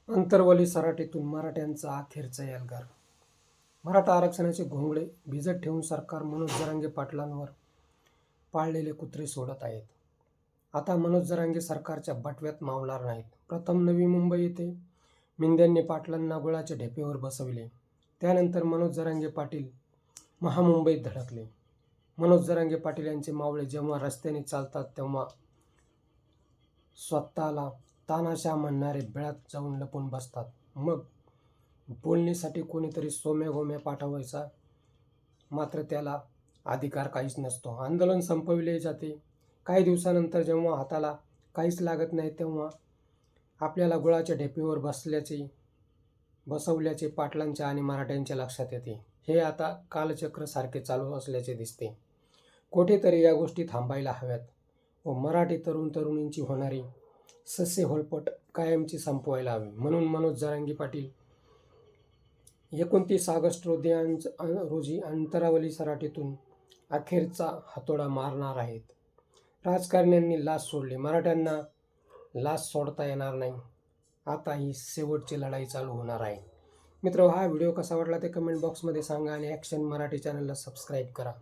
अंतरवली सराटीतून मराठ्यांचा अखेरचा एल्गार. मराठा आरक्षणाचे घोंगडे भिजत ठेवून सरकार मनोज जरांगे पाटलांवर पाळलेले कुत्रे सोडत आहेत. आता मनोज जरांगे सरकारच्या बटव्यात मावणार नाहीत. प्रथम नवी मुंबई येथे मिंद्यांनी पाटलांना गुळाच्या ढेपेवर बसविले. त्यानंतर मनोज जरांगे पाटील महामुंबईत धडकले. मनोज जरांगे पाटील यांचे मावळे जेव्हा रस्त्याने चालतात तेव्हा स्वतःला तानाशा म्हणणारे बिळात जाऊन लपून बसतात. मग बोलण्यासाठी कोणीतरी सोम्या गोम्या पाठवायचा, मात्र त्याला अधिकार काहीच नसतो. आंदोलन संपविले जाते. काही दिवसानंतर जेव्हा हाताला काहीच लागत नाही तेव्हा आपल्याला गुळाच्या ढेपेवर बसवल्याचे पाटलांच्या आणि मराठ्यांच्या लक्षात येते. हे आता कालचक्र सारखे चालू असल्याचे दिसते. कुठेतरी या गोष्टी थांबायला हव्यात व मराठी तरुण तरुणींची होणारी सस्य होलपट कायमची संपवायला हवी. म्हणून मनोज जरांगे पाटील 29 ऑगस्ट रोजी अंतरावली सराटीतून अखेरचा हातोडा मारणार आहेत. राजकारण्यांनी लाच सोडली, मराठ्यांना लाच सोडता येणार नाही. आता ही शेवटची लढाई चालू होणार आहे. मित्र, हा व्हिडिओ कसा वाटला ते कमेंट बॉक्समध्ये सांगा आणि ॲक्शन मराठी चॅनलला सबस्क्राईब करा.